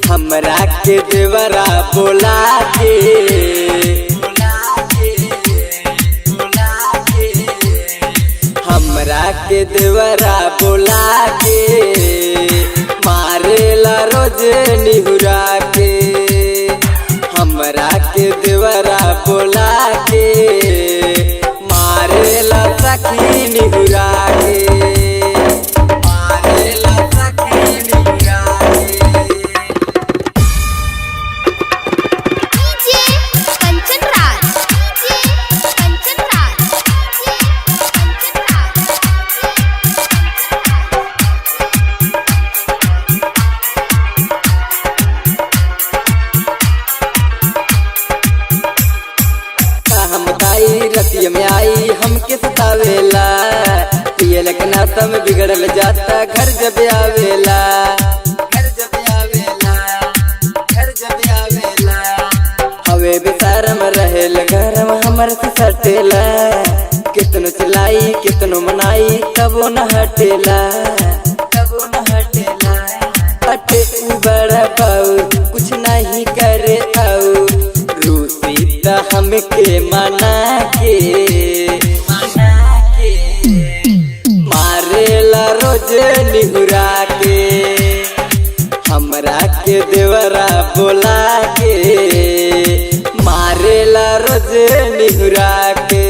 हमरा के देवरा बोला के हमरा के देवरा बोला के मारेला रोज निहुरा के। हमरा के देवरा बोला के मारेला सखी निहुरा के। रतिया में आई हमके सतावेला, पियल के नाता में बिगड़ल जाता घर जब आवेला। हवे बेसारम रहेल गरम हमर से सटेला, कितनो चिल्लाई कितनो मनाई तबो न हटेला। हटे बड़ा पाऊ कुछ नहीं करे आऊ, हमके मना के मारेला रोज निहुरा के। हमरा के देवरा बोला के मारेला रोज निहुरा के।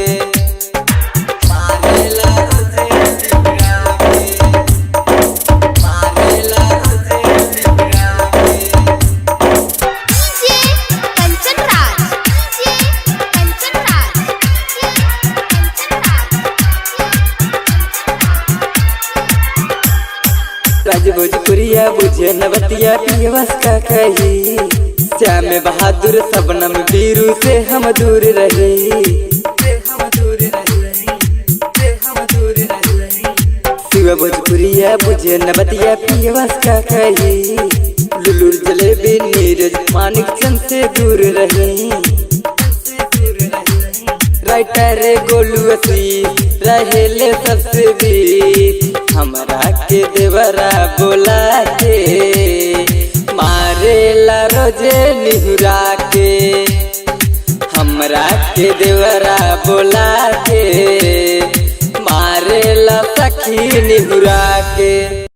राज भोजपुरिया बुझे नवतिया पियवस का कही, श्याम बहादुर सबनम बीरू से हम दूर रहे। शिव भोजपुरिया बुझे नवतिया पियवस का कही, लुलुर जलेबी नीरज मानिक चंद से दूर रहे। राइटर गोलू असी रहेले सबसे भी, हमरा के देवरा बोला के मारेला रोजे निहुरा के। हमरा के देवरा बोला के मारेला सखी निहुरा के।